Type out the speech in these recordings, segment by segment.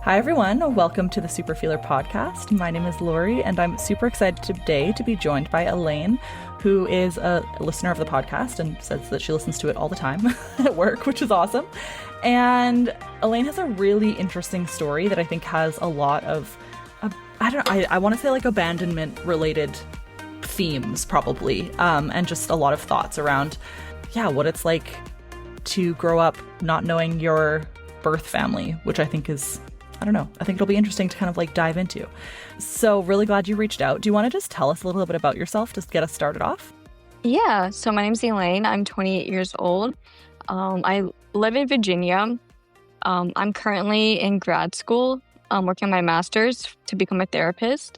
Hi, everyone. Welcome to the Super Feeler podcast. My name is Lori, and I'm super excited today to be joined by Elaine, who is a listener of the podcast and says that she listens to it all the time at work, which is awesome. And Elaine has a really interesting story that I think has a lot of, I want to say like abandonment related themes probably, and just a lot of thoughts around, what it's like to grow up not knowing your birth family, which I think is, I think it'll be interesting to kind of like dive into. So really glad you reached out. Do you want to just tell us a little bit about yourself, just get us started off? Yeah, so my name's Elaine. I'm 28 years old. I live in Virginia. I'm currently in grad school, working on my master's to become a therapist.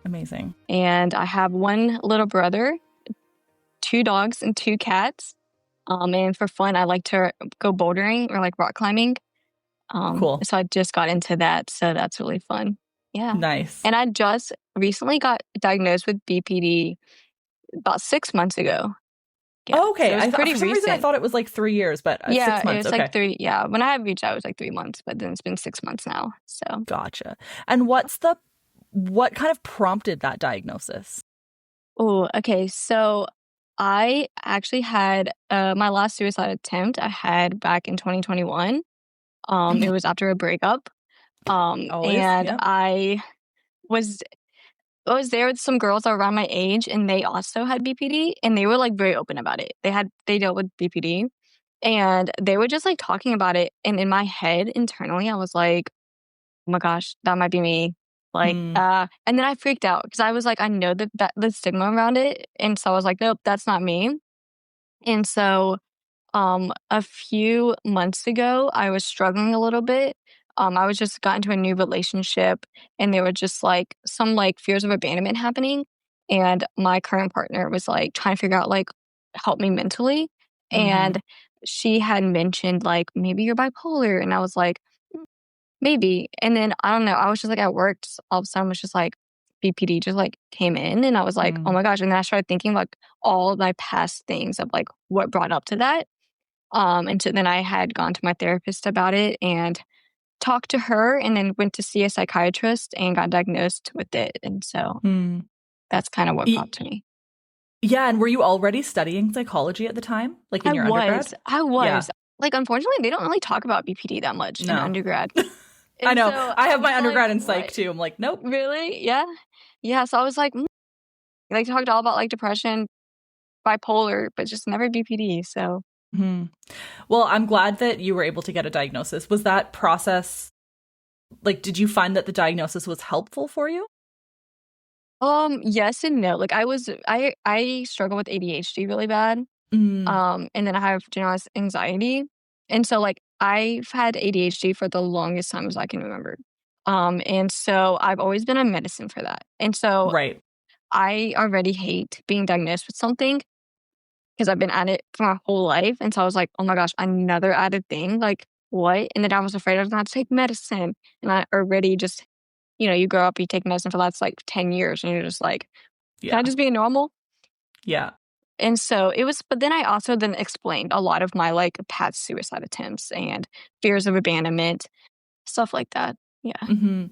Amazing. And I have one little brother, 2 dogs, and 2 cats. And for fun, I like to go bouldering or like rock climbing. Cool. So I just got into that. So that's really fun. Yeah. Nice. And I just recently got diagnosed with BPD about 6 months ago. Yeah. Oh, okay. So For some reason, I thought it was like 3 years, but 6 months. It's like 3. Yeah. When I had reached out, it was like 3 months, but then it's been 6 months now. So Gotcha. And what kind of prompted that diagnosis? Oh, okay. So I actually had my last suicide attempt I had back in 2021. It was after a breakup. I was there with some girls around my age, and they also had BPD, and they were like very open about it. They dealt with BPD, and they were just like talking about it. And in my head, internally, I was like, "Oh my gosh, that might be me." And then I freaked out because I was like, I know that the stigma around it, and so I was like, "Nope, that's not me." And so a few months ago, I was struggling a little bit. I was just got into a new relationship, and there were just like some like fears of abandonment happening. And my current partner was like trying to figure out like help me mentally. And she had mentioned like maybe you're bipolar, and I was like maybe. And then I don't know, I was just like at work, just all of a sudden was just like BPD just like came in, and I was like, oh my gosh. And then I started thinking like all of my past things of like what brought up to that. And so then I had gone to my therapist about it and talked to her, and then went to see a psychiatrist and got diagnosed with it. And so that's kind of what prompted me. Yeah. And were you already studying psychology at the time? Like in your undergrad? I was. Yeah. Like, unfortunately, they don't really talk about BPD that much in undergrad. I know. So I have my undergrad in psych too. I'm like, nope. Really? Yeah. Yeah. So I was like, like talked all about like depression, bipolar, but just never BPD. So. Well, I'm glad that you were able to get a diagnosis. Was that process, like, did you find that the diagnosis was helpful for you? Yes and no. Like I struggle with ADHD really bad. And then I have generalized anxiety. And so like I've had ADHD for the longest time as I can remember. And so I've always been on medicine for that. And so I already hate being diagnosed with something, because I've been at it for my whole life. And so I was like, oh my gosh, another added thing. Like, what? And then I was afraid I was going to have to take medicine. And I already just, you grow up, you take medicine for the last like 10 years, and you're just like, can I just be normal? Yeah. And so it was, but then I also then explained a lot of my like past suicide attempts and fears of abandonment, stuff like that. Yeah.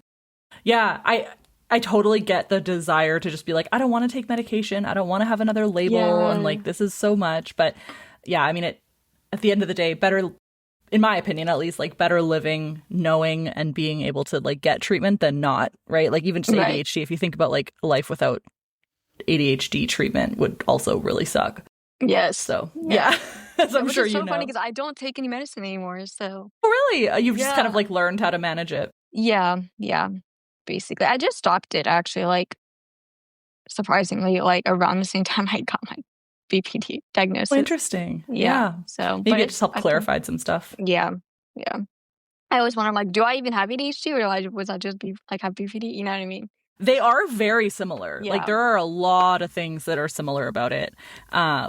Yeah. I totally get the desire to just be like, I don't want to take medication. I don't want to have another label. And like, this is so much. But yeah, I mean, at the end of the day, better, in my opinion, at least, like better living, knowing and being able to like get treatment than not, right? Like even just ADHD, if you think about like life without ADHD treatment would also really suck. Yes. So yeah. As I'm sure you know. It's so funny because I don't take any medicine anymore. So. Oh, really? You've just kind of like learned how to manage it. Yeah. Basically, I just stopped it actually, like surprisingly, like around the same time I got my BPD diagnosis. Oh, interesting. Yeah. So maybe it just helped clarified some stuff. Yeah. I always wonder, like, do I even have ADHD, or was I just have BPD? You know what I mean? They are very similar. Yeah. Like there are a lot of things that are similar about it,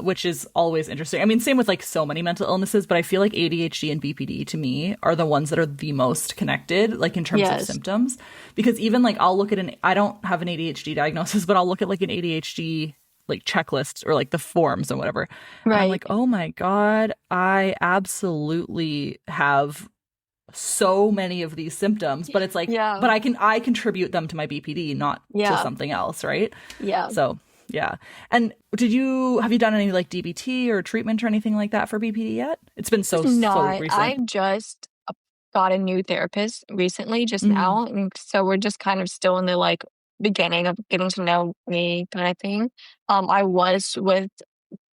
which is always interesting. I mean, same with like so many mental illnesses, but I feel like ADHD and BPD to me are the ones that are the most connected, like in terms of symptoms. Because even like I'll look at I don't have an ADHD diagnosis, but I'll look at like an ADHD like checklists or like the forms and whatever. Right. And I'm like, oh my God, I absolutely have so many of these symptoms, but it's like, Yeah. but I contribute them to my BPD, not to Yeah. something else, right? Yeah. So yeah. And have you done any like DBT or treatment or anything like that for BPD yet? It's been It's so not. recent. I just got a new therapist recently, just Mm. now. And so we're just kind of still in the like beginning of getting to know me kind of thing. I was with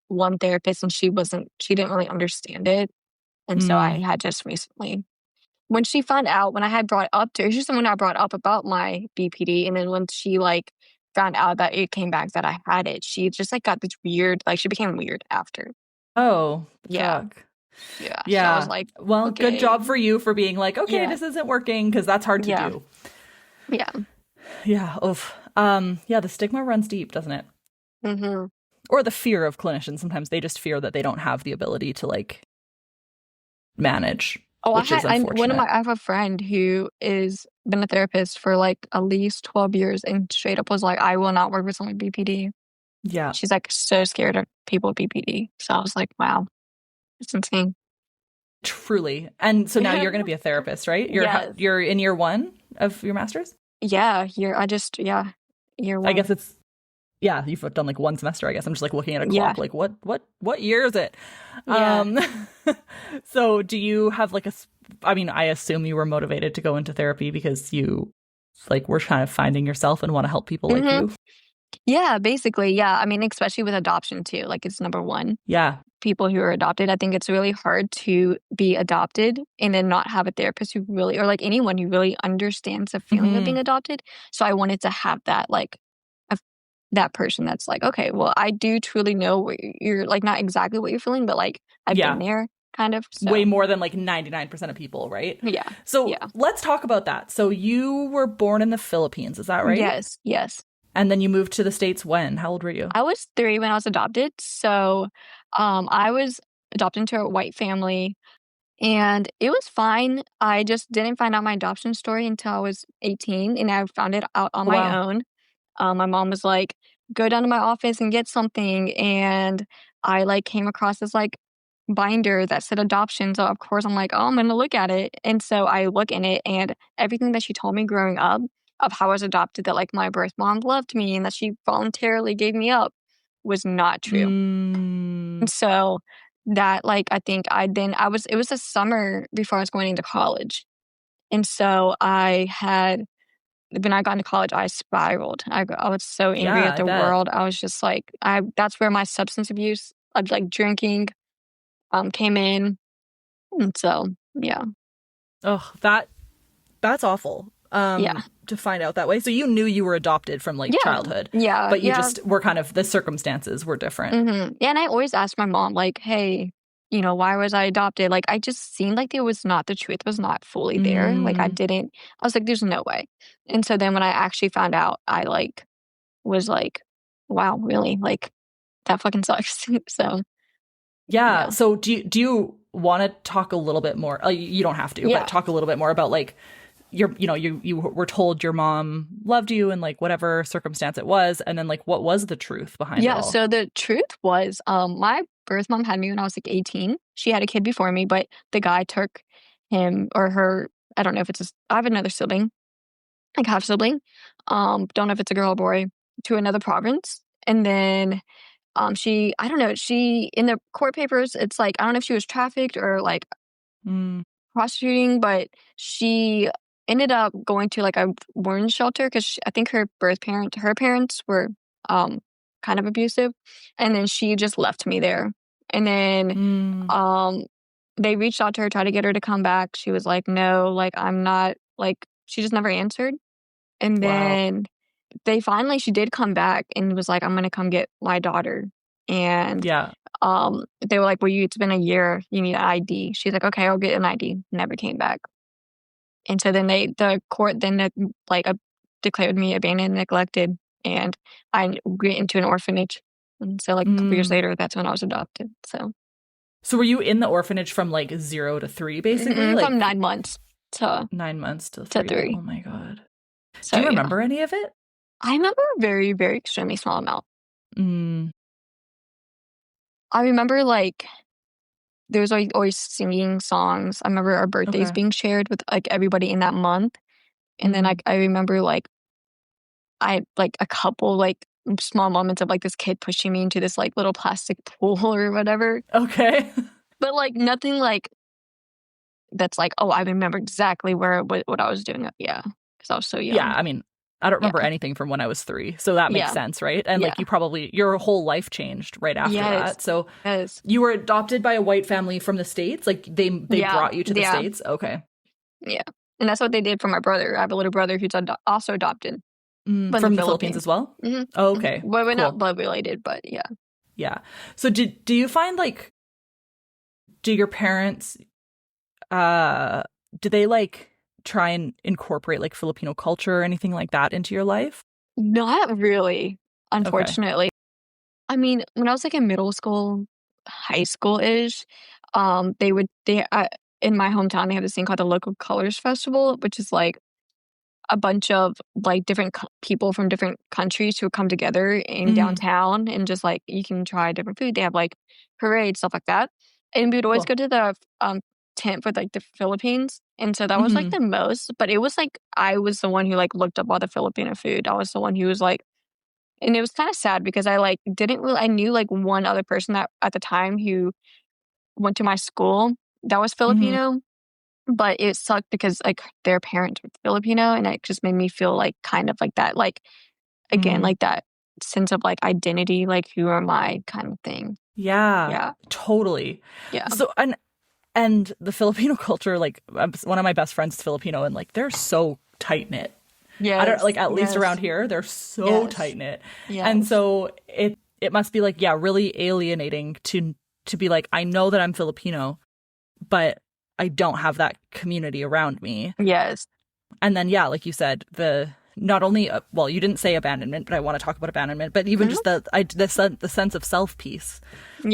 one therapist and she didn't really understand it. And so I Mm. had just recently, when she found out, when I had brought up to her, she's the one I brought up about my BPD. And then when she like found out that it came back that I had it, she just like got this weird, like she became weird after. Oh, Yeah. fuck. Yeah. So I was Yeah. like, Well, good okay. job for you for being like, okay, Yeah. this isn't working, because that's hard to Yeah. do. Yeah. Yeah. Oof. Yeah, the stigma runs deep, doesn't it? Hmm. Or the fear of clinicians. Sometimes they just fear that they don't have the ability to like manage, Oh, which is unfortunate. I have a friend who is been a therapist for like at least 12 years and straight up was like, I will not work with someone with BPD. Yeah, She's like so scared of people with BPD. So I was like, wow, it's insane. truly. And so now you're going to be a therapist, right? Yes. You're in year one of your master's? Yeah. Year I one. guess it's yeah, you've done like one semester, I guess. I'm just like looking at a Yeah. clock like what year is it? Yeah. Um so do you have like I mean, I assume you were motivated to go into therapy because you like were kind of finding yourself and want to help people like Hmm. you. Yeah, basically. Yeah. I mean, especially with adoption too. Like it's number one. Yeah. People who are adopted, I think it's really hard to be adopted and then not have a therapist who really, or like anyone who really understands the feeling of being Hmm. adopted. So I wanted to have that, like, of that person that's like, okay, well, I do truly know what you're like, not exactly what you're feeling, but like I've been Yeah. there kind of. Way So more than like 99% of people, right? yeah, So yeah, let's talk about that. So you were born in the Philippines, is that right? yes, yes. And then you moved to the States when? How old were you? I was 3 when I was adopted. So I was adopted into a white family. And it was fine. I just didn't find out my adoption story until I was 18, and I found it out on Oh, my wow. own. My mom was like, "Go down to my office and get something," and I, like, came across this, like, binder that said adoption, so of course I'm like, "Oh, I'm gonna look at it," and so I look in it, and everything that she told me growing up of how I was adopted, that, like, my birth mom loved me and that she voluntarily gave me up was not true. Mm, And so that, like, I think I was it was the summer before I was going into college. And so I had when I got into college, I spiraled. I was so angry yeah, at I the bet. world. I was just like, I that's where my substance abuse of like drinking came in. And so yeah. Oh, that's awful. Yeah. To find out that way. So you knew you were adopted from like Yeah. childhood, Yeah. but you Yeah. just were kind of the circumstances were different. Yeah, and I always asked my mom, like, "Hey, why was I adopted?" Like, I just seemed like there was not the truth was not fully there. Like, Mm, I was like, "There's no way." And so then when I actually found out, I like was like, "Wow, really? Like, that fucking sucks." So yeah. yeah, So do you want to talk a little bit more? You don't have to, but yeah, talk a little bit more about like you were told your mom loved you and like whatever circumstance it was, and then like what was the truth behind it yeah. all? So the truth was, my birth mom had me when I was like 18. She had a kid before me, but the guy took him or her. I don't know if it's. I have another sibling, like half sibling. Don't know if it's a girl or boy, to another province. And then she I don't know, she in the court papers, it's like I don't know if she was trafficked or like Mm, prostituting, but she ended up going to like a women's shelter because I think her parents were um kind of abusive, and then she just left me there. And then mm, um they reached out to her, tried to get her to come back. She was like, no, like I'm not like she just never answered. And wow. then she did come back and was like, "I'm gonna come get my daughter." And, Yeah. they were like, "Well, it's been a year, you need an ID." She's like, "Okay, I'll get an ID." Never came back. And so then the court then, like, declared me abandoned and neglected, and I went into an orphanage. And so, like, a couple years Mm. later, that's when I was adopted, so So were you in the orphanage from like 0 to 3, basically? from Like 9 months to 9 months to to 3? Oh 3. my God. Do So, you yeah. remember any of it? I remember a very, very extremely small amount. Mm, I remember, like there's always singing songs. I remember our birthdays Okay. being shared with like everybody in that month. And then Mhm. I remember like I like a couple like small moments of like this kid pushing me into this like little plastic pool or whatever. Okay. But like nothing like that's like, oh, I remember exactly what I was doing. Yeah, because I was so Yeah, young. I mean, I don't Yeah, remember anything from when I was 3, so that makes yeah, sense, right? And yeah. like your whole life changed right after Yes, that. So yes, you were adopted by a white family from the States? Like they yeah, brought you to the yeah, States? Okay. yeah. And that's what they did for my brother. I have a little brother who's also adopted from the From the Philippines as Philippines. well? hmm Oh, okay. Well, we're not Cool. blood related, but yeah. Yeah. So do you find like do your parents uh do they like try and incorporate like Filipino culture or anything like that into your life? Not really, Okay. unfortunately. I mean, when I was, like, in middle school, high school-ish, in my hometown, they have this thing called the Local Colors Festival, which is, like, a bunch of, like, different people from different countries who come together in Mm, downtown and just, like, you can try different food. They have, like, parades, stuff like that, and we would always cool. go to the, tent for, like, the Philippines, and so that was, like, Mhm. the most, but it was, like, I was the one who, like, looked up all the Filipino food. I was the one who was, like, and it was kinda sad because I, like, didn't really I knew, like, one other person that at the time who went to my school that was Mhm. Filipino, but it sucked because, like, their parents were Filipino, and it just made me feel, like, kind of like that, like, again, Mm. like, that sense of, like, identity, like, "Who am I?" kind of thing. Yeah, Yeah. totally. Yeah. So and the Filipino culture, like one of my best friends is Filipino, and like they're so tight knit. I don't Yes. like at least around Yes. here they're so Yes. tight knit, and Yes. so it must be like yeah really alienating to be like I know that I'm Filipino, but I don't have that community around me. Yes. And then yeah, like you said, the not only well you didn't say abandonment, but I want to talk about abandonment, but even Mhm. just the sense of self peace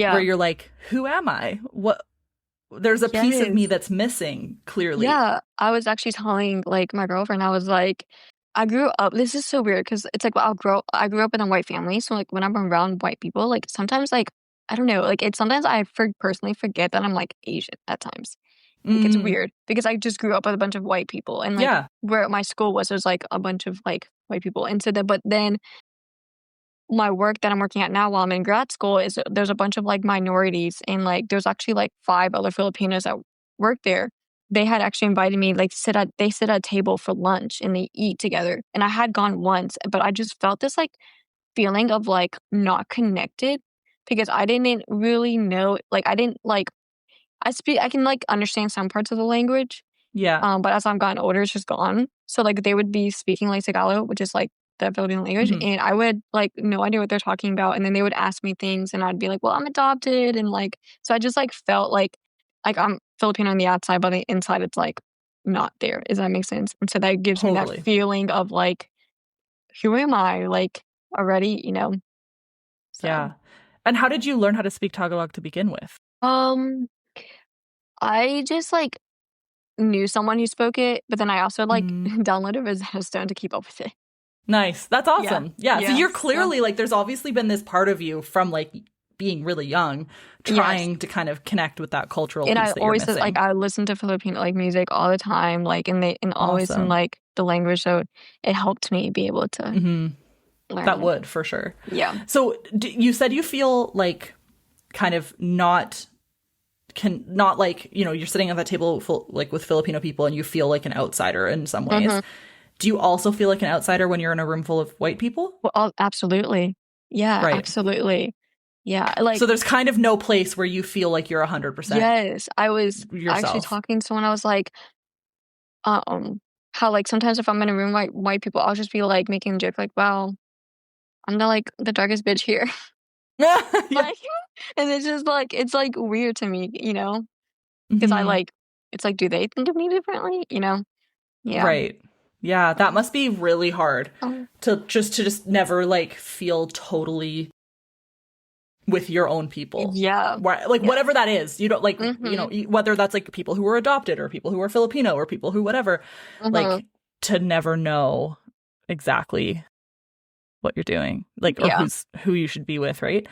where Yeah. you're like who am I? What there's a piece of me Yes. that's missing clearly. Yeah, I was actually telling, like, my girlfriend, I was like, I grew up this is so weird because it's like, I grew up in a white family, so, like, when I'm around white people, like, sometimes, like, I don't know, like, it's sometimes I personally forget that I'm, like, Asian at times. Like, it's Mm, weird because I just grew up with a bunch of white people and, like, yeah. where my school was, there's, like, a bunch of, like, white people, and so but then my work that I'm working at now while I'm in grad school is there's a bunch of, like, minorities and, like, there's actually, like, 5 other Filipinos that work there. They had actually invited me, like, they sit at a table for lunch and they eat together, and I had gone once, but I just felt this, like, feeling of, like, not connected because I didn't really know like, I didn't, like I can, like, understand some parts of the language, Yeah. but as I've gotten older, it's just gone. So, like, they would be speaking, like, Tagalog, which is, like, the Filipino language, Mhm. and I would, like, no idea what they're talking about, and then they would ask me things, and I'd be like, "Well, I'm adopted," and, like so I just, like, felt like I'm Filipino on the outside, but on the inside, it's, like, not there. Does that make sense? And so that gives me that Totally. feeling of, like, "Who am I?" Like, already, So, Yeah. And how did you learn how to speak Tagalog to begin with? um, I just, like, knew someone who spoke it, but then I also, like, Mm. downloaded Rosetta Stone to keep up with it. Nice. That's Yeah. awesome. Yeah. So you're Yeah. clearly like there's obviously been this part of you from like being really young Yes. trying to kind of connect with that cultural And I piece that you're always like, missing. I listen to Filipino, like, music all the time, like, and always in, Awesome. like, the language, so it helped me be able to Mhm. learn That it. would for sure. Yeah. So you said you feel like kind of not like you're sitting at that table full, like with Filipino people and you feel like an outsider in some ways. Mhm. Do you also feel like an outsider when you're in a room full of white people? Well, absolutely. Yeah, Right. absolutely. Yeah, So like there's kind of no place where you feel like you're 100% yes, I was actually yourself. talking to someone, I was like, how, like, sometimes if I'm in a room, like, white people, I'll just be, like, making a joke, like, "Wow, I'm the darkest bitch here." Yeah. Like, and it's, like, weird to me, 'cause I, Hmm. like it's, like, do they think of me differently, Yeah. Right. Yeah, that Um, must be really hard um, to just never like feel totally with your own people. yeah. Like Yeah. whatever that is, you don't like, Mhm. whether that's like people who are adopted or people who are Filipino or people who whatever, Mhm. like to never know exactly what you're doing, like, or Yeah. who you should be with, right?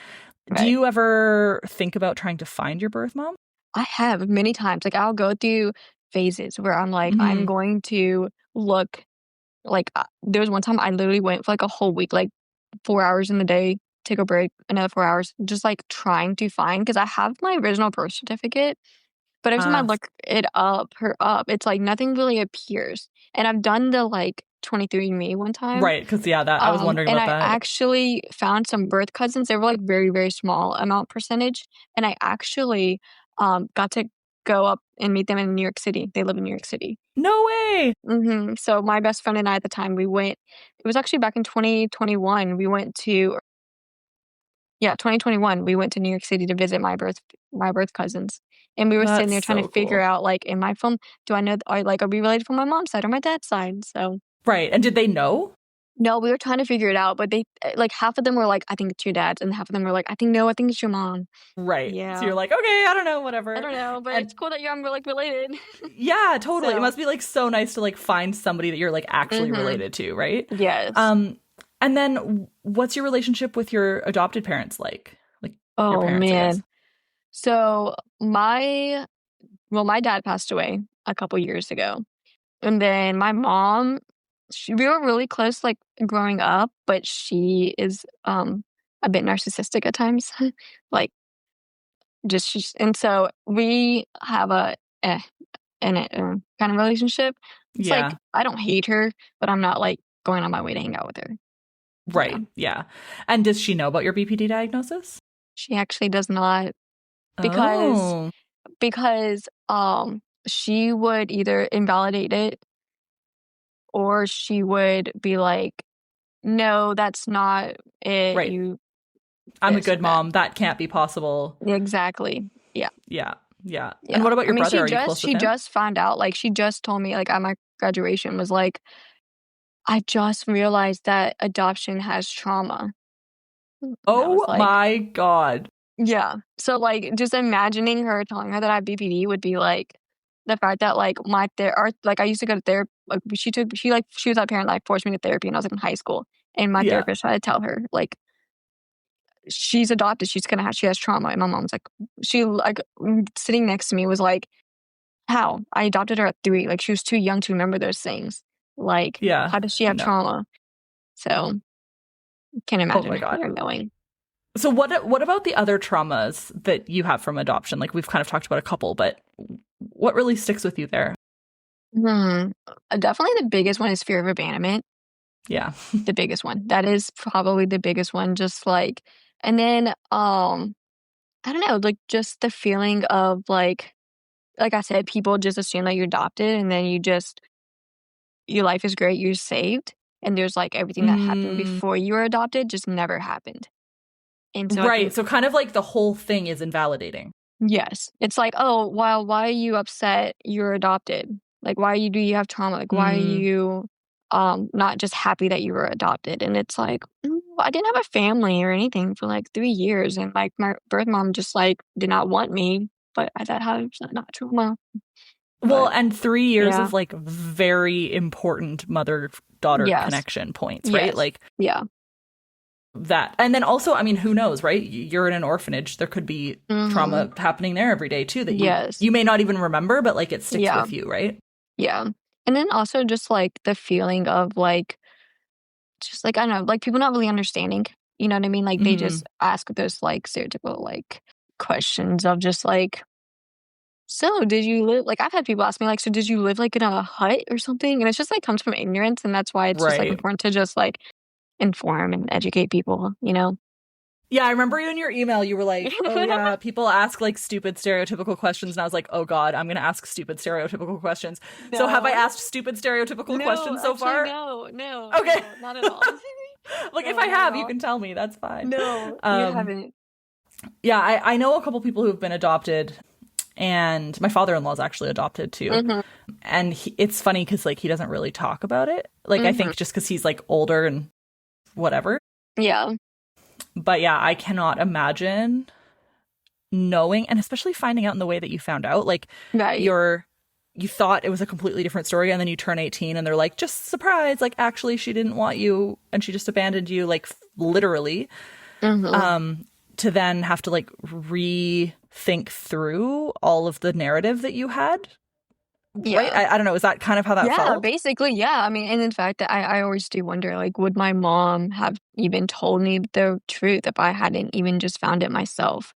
Do Right. you ever think about trying to find your birth mom? I have many times. Like, I'll go through phases where I'm like, I'm Mhm. going to look like, there was one time I literally went for like a whole week, like 4 hours in the day, take a break, another 4 hours, just like trying to find because I have my original birth certificate, but every time I Uh, look it up, it's like nothing really appears. And I've done the like 23andMe one time. right, because yeah, that I was wondering And about I that. actually found some birth cousins. They were like very, very small amount percentage. And I actually got to go up and meet them in New York City. They live in New York City. No way! So my best friend and I at the time, we went, it was actually back in 2021. We went to, yeah, 2021. We went to New York City to visit my birth cousins. And we were sitting That's there trying so to figure cool. out, like, am I from, do I know, are we related from my mom's side or my dad's side? So Right, and did they know? no, we were trying to figure it out, but they like, half of them were like, "I think it's your dad's," and half of them were like, "I think no, I think it's your mom." Right. So Yeah. you're like, "Okay, I don't know, I whatever." don't know, but And it's cool that you're, like, related. yeah, totally. It So must be, like, so nice to, like, find somebody that you're, like, actually mhm. related to, right? Yes. Um, and then what's your relationship with your adopted parents like? Like, your Oh, parents, I guess. man. So, my dad passed away a couple years ago, and then my mom, we were really close, like, growing up, but she is, a bit narcissistic at times. Like, just she's and so we have a eh in it kind of relationship. It's like Yeah. I don't hate her, but I'm not like going on my way to hang out with her. Yeah, Right, yeah. And does she know about your BPD diagnosis? she actually does not because Oh, she would either invalidate it or she would be like, "No, that's not it. right. You I'm a this or good that." mom. That can't be possible. Exactly. Yeah. Yeah, yeah. And Yeah. what about I your mean, brother? she Are you just close with she him? just found out. Like she just told me like at my graduation was like, I just realized that adoption has trauma. And I was Oh like, my god. yeah. So, like, just imagining her telling her that I have BPD would be like the fact that, like, like, I used to go to therapy. Like, she was that parent that like, forced me to therapy when I was like, in high school. And my Yeah, therapist tried to tell her, like, she's adopted. She has trauma. And my mom's like, sitting next to me was like, how? I adopted her at 3. Like, she was too young to remember those things. Like, yeah. how does she have No. trauma? So, can't Oh imagine my god. her knowing. So what about the other traumas that you have from adoption? Like, we've kind of talked about a couple, but what really sticks with you there? Hmm. Definitely the biggest one is fear of abandonment. Yeah. The biggest one. That is probably the biggest one. Just like, and then, I don't know, like just the feeling of like I said, people just assume that you're adopted and then your life is great, you're saved. And there's like everything that happened Mm, before you were adopted just never happened. And so I right. think, So kind of like the whole thing is invalidating. yes, it's like, oh, why are you upset you're adopted? Like, do you have trauma? Like, why are Mm, you not just happy that you were adopted? And it's like, I didn't have a family or anything for like 3 years, and like my birth mom just like did not want me. But I thought, how is that not trauma? well, But and 3 years yeah, is like very important mother-daughter yes, connection points, right? yes, Like yeah, that. And then also, I mean, who knows, right? You're in an orphanage. There could be mm-hmm, trauma happening there every day too that you yes, you may not even remember, but like it sticks yeah, with you, right? yeah. And then also just like the feeling of like just like I don't know, like people not really understanding. You know what I mean? Like they Mhm. just ask those like stereotypical like questions of just like, so did you live like I've had people ask me like, so did you live like in a hut or something? And it's just like comes from ignorance and that's why it's just like Right. important to just like inform and educate people, you know? Yeah, I remember you in your email, you were like, oh yeah, people ask like stupid stereotypical questions. And I was like, oh God, I'm going to ask stupid stereotypical questions. So have I No. asked stupid stereotypical No, questions so actually far? no, no, Okay. no, not at all. Like if No, I not at have, you all. can tell me. That's fine. No, you Um, haven't. yeah, I know a couple people who've been adopted, and my father-in-law is actually adopted too. Mhm. And it's funny because like he doesn't really talk about it. Like I Mhm. think just because he's like older and whatever. Yeah. But yeah, I cannot imagine knowing and especially finding out in the way that you found out. Like Right. you're you thought it was a completely different story and then you turn 18 and they're like, just surprise, like actually she didn't want you and she just abandoned you, like literally. Mhm. To then have to like rethink think through all of the narrative that you had, right? Yeah. I don't know. Is that kind of how that Yeah, felt? basically, yeah. I mean, and in fact, I always do wonder, like, would my mom have even told me the truth if I hadn't even just found it myself?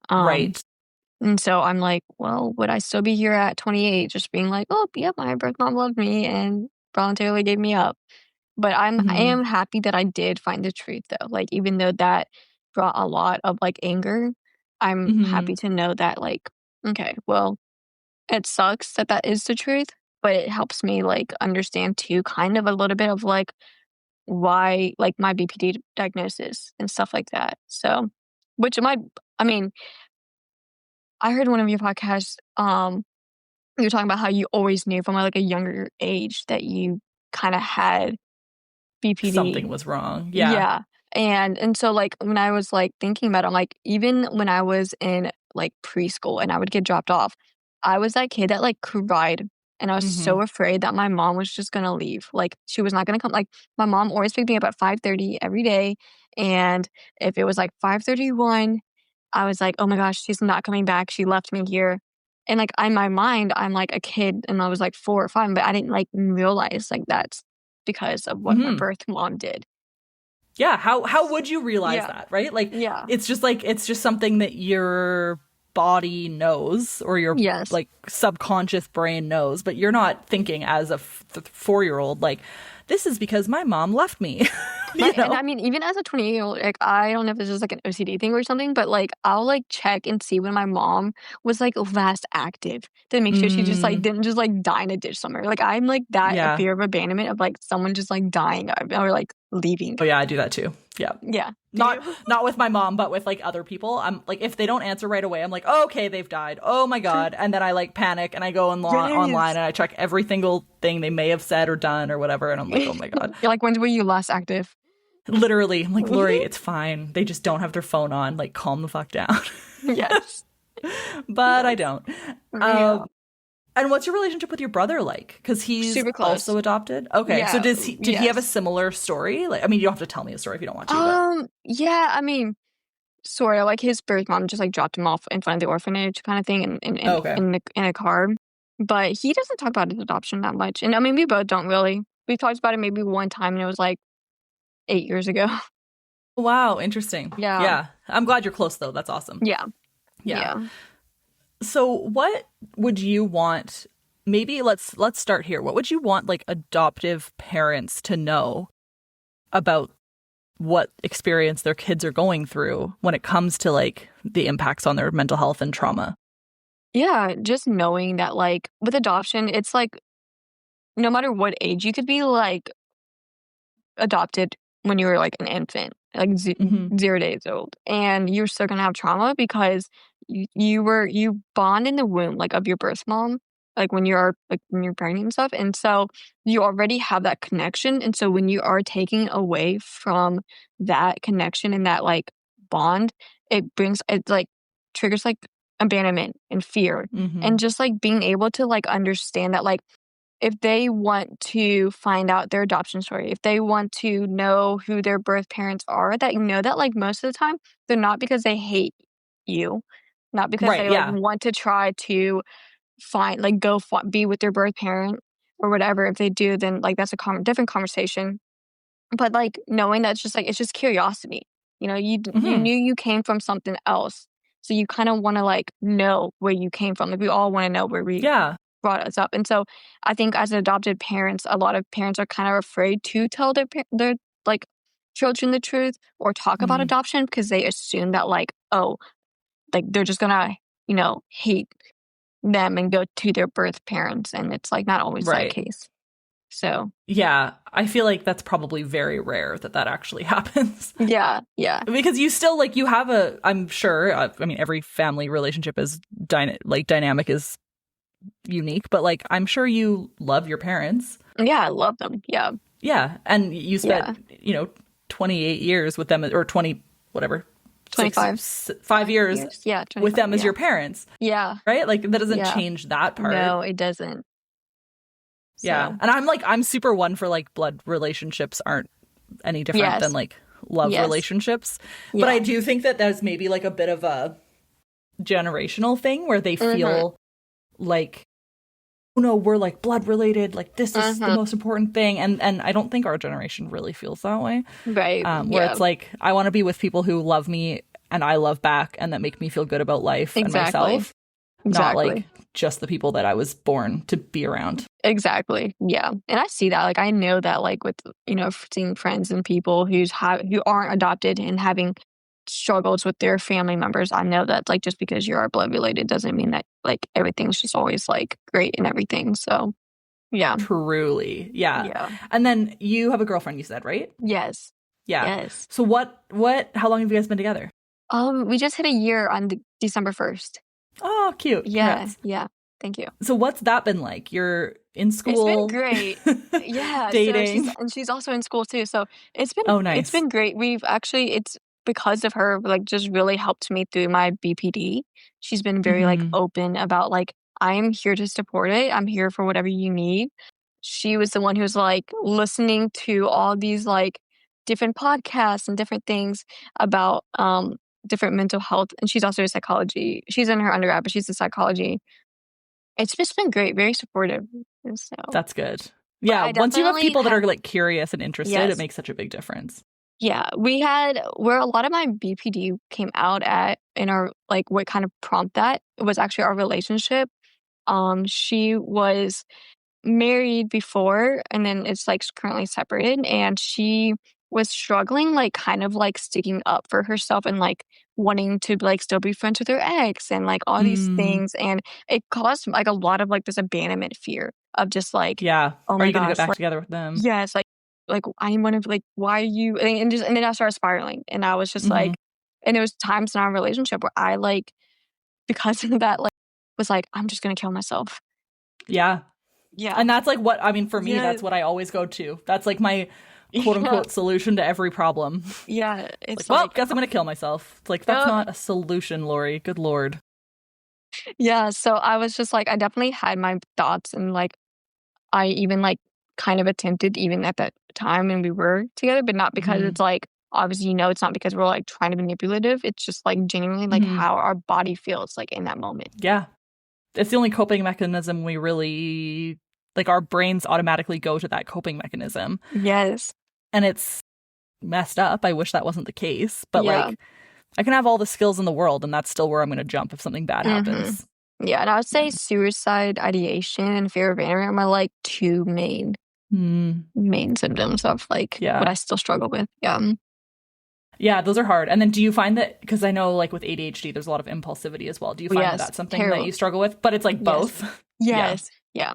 Um, Right. and so I'm like, well, would I still be here at 28 just being like, oh, yeah, my birth mom loved me and voluntarily gave me up? But I Hmm. am happy that I did find the truth though. Like, even though that brought a lot of like anger, I'm Hmm. happy to know that like, okay, well, it sucks that that is the truth, but it helps me, like, understand too kind of a little bit of, like, why like, my BPD diagnosis and stuff like that. So which might I mean, I heard one of your podcasts, you were talking about how you always knew from, like, a younger age that you kinda had BPD. Something was wrong. Yeah. Yeah, and so, like, when I was, like, thinking about it, I'm like, even when I was in, like, preschool and I would get dropped off, I was that kid that, like, cried, and I was Hmm. so afraid that my mom was just gonna leave, like, she was not gonna come like, my mom always picked me up at 5:30 every day, and if it was, like, 5:31, I was like, "Oh my gosh, she's not coming back, she left me here." And, like, in my mind, I'm, like, a kid, and I was, like, 4 or 5, but I didn't, like, realize, like, that's because of what my Hmm. birth mom did. Yeah. How would you realize Yeah. that, right? Like, Yeah. it's just something that your body knows, or your Yes. like subconscious brain knows, but you're not thinking as a 4-year-old like, this is because my mom left me. you Right, and I know? mean, even as a 28-year-old, like, I don't know if this is, like, an OCD thing or something, but, like, I'll, like, check and see when my mom was, like, last active to make sure she just, like, Mm, didn't just, like, die in a ditch somewhere. Like, I'm, like, that a yeah. fear of abandonment of, like, someone just, like, dying or, like, leaving. Oh yeah, I do that too. Yeah. Yeah. Do Not you? not with my mom, but with like other people. I'm like, if they don't answer right away, I'm like, oh, okay, they've died. Oh my god. And then I like panic and I go online Yes. and I check every single thing they may have said or done or whatever, and I'm like, oh my god. You're like, "When were you last active?" Literally, I'm like, Lori, it's fine. They just don't have their phone on. Like, calm the fuck down. Yes. But I Yes. don't. Yeah. And what's your relationship with your brother like? Because he's Super close. also adopted. Okay, so Yeah, did he have a yes. similar story? Like, I mean, you don't have to tell me a story if you don't want to, but Yeah, I mean, sorta, like, his birth mom just, like, dropped him off in front of the orphanage kinda thing oh, okay. in a car, but he doesn't talk about his adoption that much, and, I mean, we both don't really. We talked about it maybe one time, and it was, like, 8 years ago. Wow, interesting. Yeah. Yeah, I'm glad you're close though. That's awesome. Yeah. Yeah. Yeah. So, what would you want? Maybe let's start here. What would you want like adoptive parents to know about what experience their kids are going through when it comes to like the impacts on their mental health and trauma? Yeah, just knowing that, like, with adoption, it's, like, no matter what age you could be, like, adopted when you were, like, an infant, like, Hmm. 0 days old, and you're still gonna have trauma because you bond in the womb, like, of your birth mom, like, when you're pregnant and stuff, and so you already have that connection, and so when you are taking away from that connection and that, like, bond, it, like, triggers, like, abandonment and fear, and Hmm. just, like, being able to, like, understand that, like, if they want to find out their adoption story, if they want to know who their birth parents are, that you know that, like, most of the time, they're not because they hate you, not because Right. they, like, Yeah. want to try to find like, be with their birth parent or whatever. If they do, then, like, that's a different conversation. But, like, knowing that it's just curiosity. You know, you Hmm. knew you came from something else, so you kinda wanna, like, know where you came from. Like, we all wanna know where we Yeah. brought us up. And so I think as adopted parents, a lot of parents are kind of afraid to tell their like children the truth or talk about Hmm. adoption because they assume that like, oh, like they're just gonna, hate them and go to their birth parents. And it's like not always that Right. case. So Yeah. I feel like that's probably very rare that that actually happens. yeah, yeah. Because you still like you have a, I'm sure, I mean every family relationship is dynamic is unique, but like I'm sure you love your parents. Yeah, I love them. Yeah. Yeah, and you Yeah. spent 28 years with them, or 20 whatever, 25 5 years years. Yeah, with 25. them as Yeah. your parents, Yeah. right? Like that doesn't Yeah. change that part. No, it doesn't. Yeah, So and I'm super one for like blood relationships aren't any different than yes. like love Yes. relationships, but I Yeah. do think that there's maybe like a bit of a generational thing where they feel like, oh no, we're like blood related, like this is the most important thing. And I don't think our generation really feels that way. Right. Where it's like, I want to be with people who love me and I love back and that make me feel good about life and myself. Not like just the people that I was born to be around. Exactly. Yeah. And I see that. Like, I know that, like, with, you know, seeing friends and people who aren't adopted and having struggles with their family members, I know that, like, just because you are blood related doesn't mean that, like, everything's just always, like, great and everything. So, yeah. Truly. Yeah. And then you have a girlfriend, you said, right? Yes. Yeah. Yes. So how long have you guys been together? We just hit a year on December 1st. Oh, cute. Yeah. Congrats. Yeah. Thank you. So what's that been like? You're in school. It's been great. Yeah. Dating. So she's also in school too. So it's been nice. It's been great. It's because of her, like, just really helped me through my BPD. She's been very like open about, like, I am here to support it. I'm here for whatever you need. She was the one who was like listening to all these like different podcasts and different things about different mental health. And she's also a psychology. She's in her undergrad, but she's in psychology. It's just been great, very supportive. So that's good. Yeah, once you have people that are like curious and interested, it makes such a big difference. Yeah, where a lot of my BPD came out at in our, like, what kind of prompted that was actually our relationship. She was married before and then it's like currently separated, and she was struggling, like, kind of like sticking up for herself and like wanting to like still be friends with her ex and like all these things, and it caused like a lot of like this abandonment fear of just like, oh my are you gonna get back together with them? Yes, like I want to, like, why are you, and then I started spiraling, and I was just like, and there was times in our relationship where I, like, because of that, like, was like, I'm just gonna kill myself. Yeah. And that's like what I mean for me. That's what I always go to. That's like my quote unquote solution to every problem. Yeah, it's like, well, guess I'm gonna kill myself. It's like, that's not a solution, Lori. Good Lord. Yeah, so I was just like, I definitely had my thoughts, and like I even like kind of attempted even at that time when we were together, but not because it's like, obviously, you know, it's not because we're like trying to be manipulative. It's just like genuinely like how our body feels like in that moment. Yeah. It's the only coping mechanism we really, like, our brains automatically go to that coping mechanism. Yes. And it's messed up. I wish that wasn't the case. But like, I can have all the skills in the world and that's still where I'm going to jump if something bad happens. Yeah, and I would say suicide ideation and fear of abandonment are my like two main symptoms of like what I still struggle with. Yeah, those are hard. And then do you find that, because I know like with ADHD, there's a lot of impulsivity as well. Do you find that that's something that you struggle with? But it's like both. Yes. Yeah.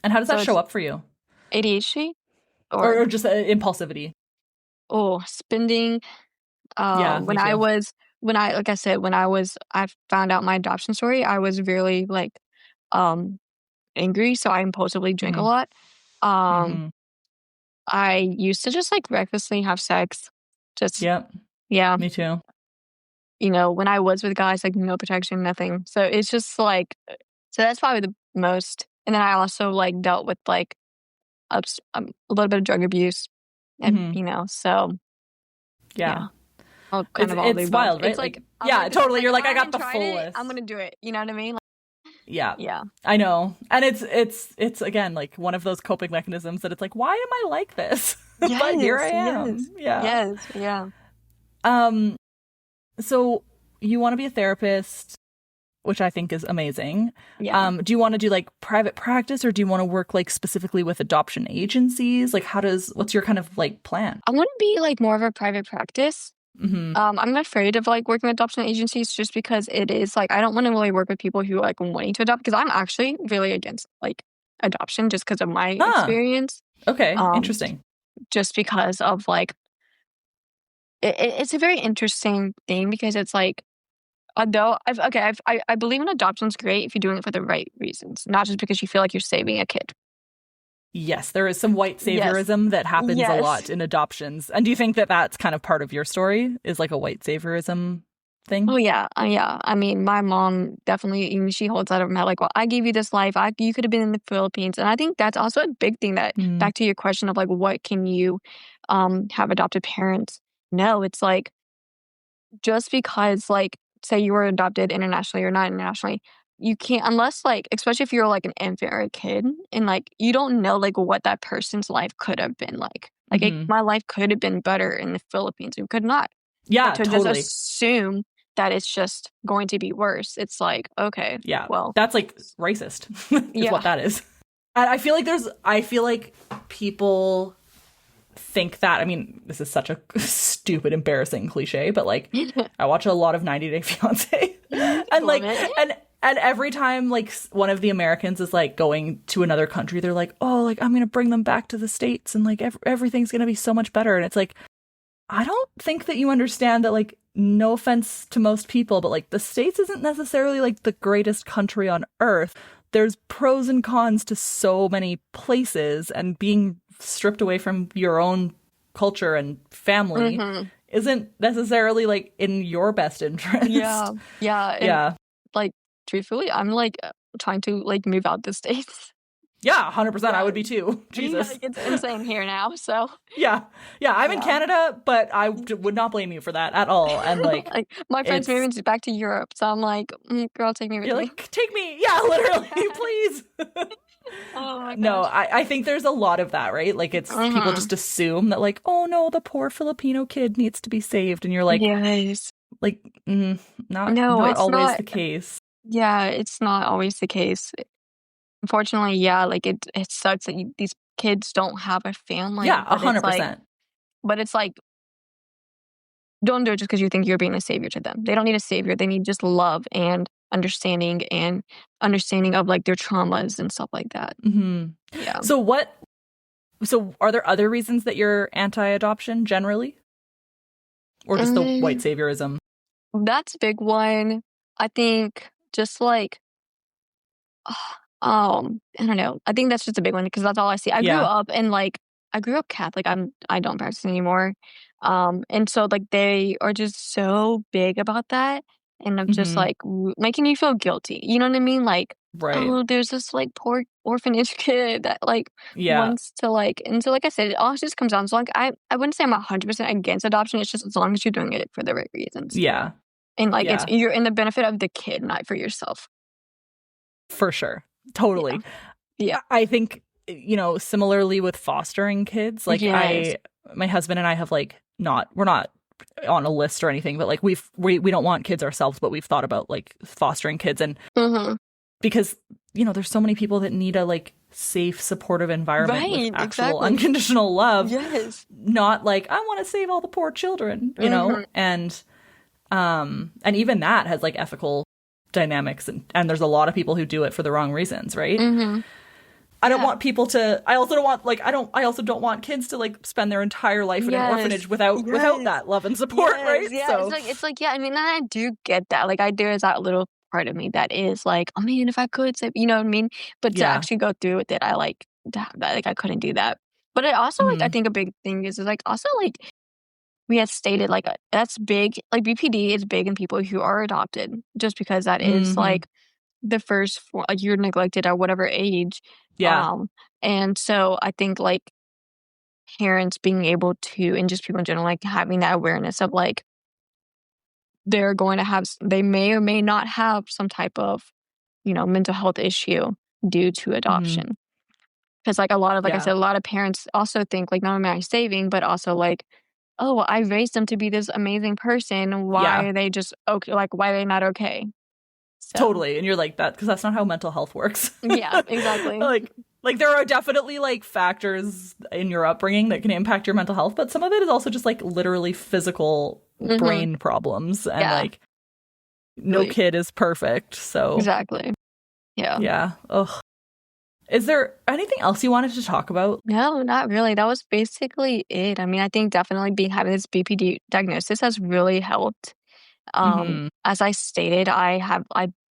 And how does that show up for you? ADHD? Or just impulsivity? Oh, spending. When I found out my adoption story, I was really like angry. So I impulsively drank a lot. I used to just like recklessly have sex. Yeah. Me too. You know, when I was with guys, like no protection, nothing. So it's just like, so that's probably the most. And then I also like dealt with like a little bit of drug abuse, and you know, so yeah. It's wild, right? It's like totally. You're like, I got the full list. I'm gonna do it. You know what I mean? Like, yeah. I know. And it's again like one of those coping mechanisms that it's like, why am I like this? But here I am. Yeah. So you want to be a therapist, which I think is amazing. Yeah. Do you want to do like private practice, or do you want to work like specifically with adoption agencies? Like what's your kind of like plan? I want to be like more of a private practice. I'm afraid of like working with adoption agencies just because it is like, I don't want to really work with people who are like wanting to adopt, because I'm actually really against like adoption just because of my experience. Okay. Interesting. Just because of like, it's a very interesting thing, because it's like, although I believe in adoption's great if you're doing it for the right reasons, not just because you feel like you're saving a kid. Yes, there is some white saviorism that happens a lot in adoptions. And do you think that that's kind of part of your story, is like a white saviorism thing? Oh, yeah. I mean, my mom definitely, even she holds out of her head, like, well, I gave you this life. You could have been in the Philippines. And I think that's also a big thing that, back to your question of like, what can you have adopted parents? No, it's like, just because like say you were adopted internationally or not internationally, you can't, unless like, especially if you're like an infant or a kid, and like you don't know like what that person's life could have been like. Like my life could have been better in the Philippines. It could not. Yeah, But to totally. just assume that it's just going to be worse, it's like, okay, yeah, well, that's like racist. Is what that is. And I feel like people think that, I mean, this is such a stupid, embarrassing cliche, but like I watch a lot of 90 Day Fiance, and like and every time like one of the Americans is like going to another country, they're like, oh, like I'm gonna bring them back to the States and like everything's gonna be so much better. And it's like, I don't think that you understand that, like, no offense to most people, but like the States isn't necessarily like the greatest country on earth. There's pros and cons to so many places, and being stripped away from your own culture and family isn't necessarily like in your best interest. Yeah. Like, truthfully, I'm like trying to like move out the States. Yeah, 100%. I would be too. Jesus. Like, it's insane here now, so. Yeah. I'm in Canada, but I would not blame you for that at all. And like, my friend's moving back to Europe, so I'm like, girl, take me with you. Like, take me. Yeah, literally, please. Oh my gosh. No, I think there's a lot of that, right? Like, it's people just assume that like, oh no, the poor Filipino kid needs to be saved. And you're like, yes. Like, not it's always not the case. Yeah, it's not always the case. Unfortunately, yeah, like it sucks that these kids don't have a family. Yeah, but 100%. But it's like, don't do it just because you think you're being a savior to them. They don't need a savior. They need just love and understanding of like their traumas and stuff like that. Yeah. So are there other reasons that you're anti-adoption generally? Or just the white saviorism? That's a big one. I think just like, I don't know. I think that's just a big one because that's all I see. I grew up Catholic. I don't practice anymore. And so like they are just so big about that, and I'm just like making you feel guilty. You know what I mean? Like, oh, there's this like poor orphanage kid that like wants to like, and so like I said, it all just comes down. So like I wouldn't say I'm 100% against adoption. It's just as long as you're doing it for the right reasons. Yeah. And like you're in the benefit of the kid, not for yourself. For sure. Totally. Yeah. I think, similarly with fostering kids, like my husband and I have like we're not on a list or anything, but like we don't want kids ourselves, but we've thought about like fostering kids, and because there's so many people that need a like safe, supportive environment with actual unconditional love. Yes. Not like, I want to save all the poor children, and even that has like ethical dynamics, and there's a lot of people who do it for the wrong reasons, right? I don't want people to, I also don't want kids to like spend their entire life in an orphanage without that love and support, right? Yeah, so it's like I mean, I do get that. Like there is that little part of me that is like, I mean, if I could say, you know what I mean? But to actually go through with it, I like that, like I couldn't do that. But it also like, I think a big thing is like also like we had stated like that's big, like BPD is big in people who are adopted, just because that is like the first like you're neglected at whatever age. And so I think like parents being able to, and just people in general, like having that awareness of like they're going to have, they may or may not have some type of mental health issue due to adoption. Because like a lot of, like I said, a lot of parents also think like, not only am I saving, but also like, oh, I raised them to be this amazing person. Why are they just okay? Like, why are they not okay? So. Totally. And you're like, that, because that's not how mental health works. Yeah, exactly. Like there are definitely like factors in your upbringing that can impact your mental health, but some of it is also just like literally physical brain problems, and like no kid is perfect. So exactly. Yeah. Ugh. Is there anything else you wanted to talk about? No, not really. That was basically it. I mean, I think definitely having this BPD diagnosis has really helped. As I stated, I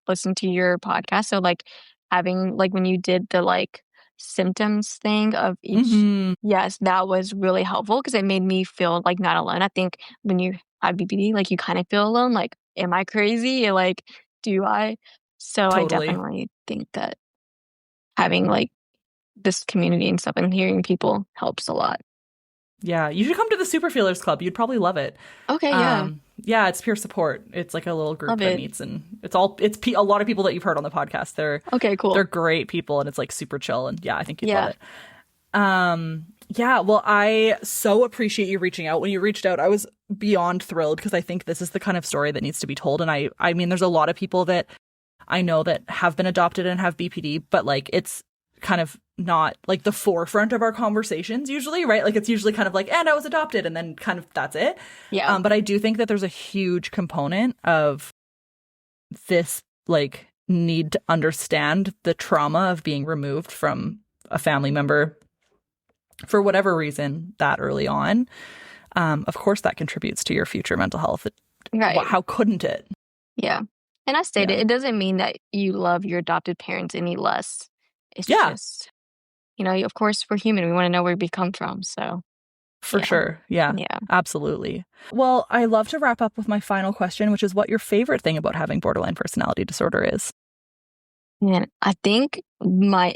listened to your podcast, so like having like when you did the like symptoms thing of each, yes, that was really helpful because it made me feel like not alone. I think when you have BPD, like you kind of feel alone. Like, am I crazy? Or, like, do I? So totally. I definitely think that having like this community and stuff and hearing people helps a lot. Yeah, you should come to the Super Feelers Club. You'd probably love it. Okay, yeah. Yeah, it's peer support. It's like a little group Love that it. meets, and it's a lot of people that you've heard on the podcast. Okay, cool. They're great people, and it's like super chill, and yeah, I think you'd Yeah. love it. Yeah, well, I so appreciate you reaching out. When you reached out, I was beyond thrilled because I think this is the kind of story that needs to be told. And I mean, there's a lot of people that I know that have been adopted and have BPD, but like it's kind of not like the forefront of our conversations usually, right? Like it's usually kind of like, and I was adopted, and then kind of that's it. Yeah. But I do think that there's a huge component of this like need to understand the trauma of being removed from a family member for whatever reason that early on. Of course, that contributes to your future mental health. Right. How couldn't it? Yeah. And I stated, it doesn't mean that you love your adopted parents any less. It's just, of course, we're human. We want to know where we come from. So, for sure. Yeah, absolutely. Well, I love to wrap up with my final question, which is what your favorite thing about having borderline personality disorder is. And I think my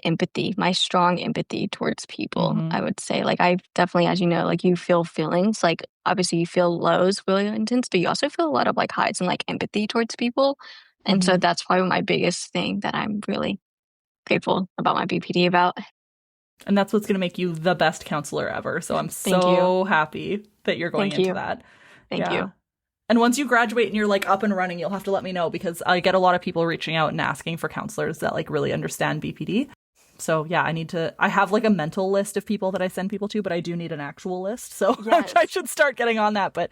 strong empathy towards people, I would say. Like, I definitely, as you know, like you feel feelings. Like, obviously, you feel lows really intense, but you also feel a lot of like highs and like empathy towards people. And so that's probably my biggest thing that I'm really grateful about my BPD about. And that's what's going to make you the best counselor ever. So I'm so happy that you're going into that. Thank you. And once you graduate and you're like up and running, you'll have to let me know because I get a lot of people reaching out and asking for counselors that like really understand BPD. So yeah, I have like a mental list of people that I send people to, but I do need an actual list. So I should start getting on that. But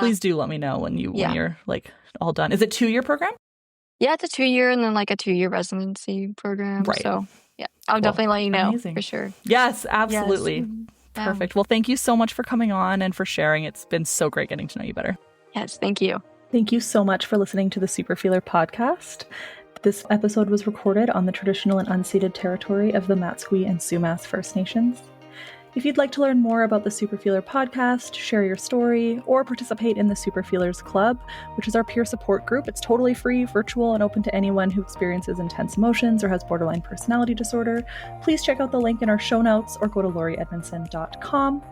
please do let me know when you're like all done. Is it 2-year program? Yeah, it's a 2-year and then like a 2-year residency program. Right. So yeah, I'll definitely let you know for sure. Yes, absolutely. Yes. Perfect. Well, thank you so much for coming on and for sharing. It's been so great getting to know you better. Yes, thank you. Thank you so much for listening to the Superfeeler podcast. This episode was recorded on the traditional and unceded territory of the Matsqui and Sumas First Nations. If you'd like to learn more about the Superfeeler podcast, share your story, or participate in the Superfeelers Club, which is our peer support group, it's totally free, virtual, and open to anyone who experiences intense emotions or has borderline personality disorder, please check out the link in our show notes or go to laurieedmondson.com.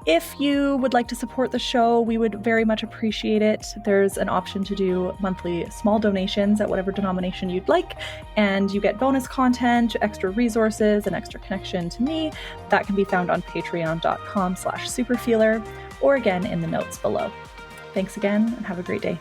If you would like to support the show, we would very much appreciate it. There's an option to do monthly small donations at whatever denomination you'd like, and you get bonus content, extra resources, and extra connection to me. That can be found on patreon.com/superfeeler, or again in the notes below. Thanks again, and have a great day.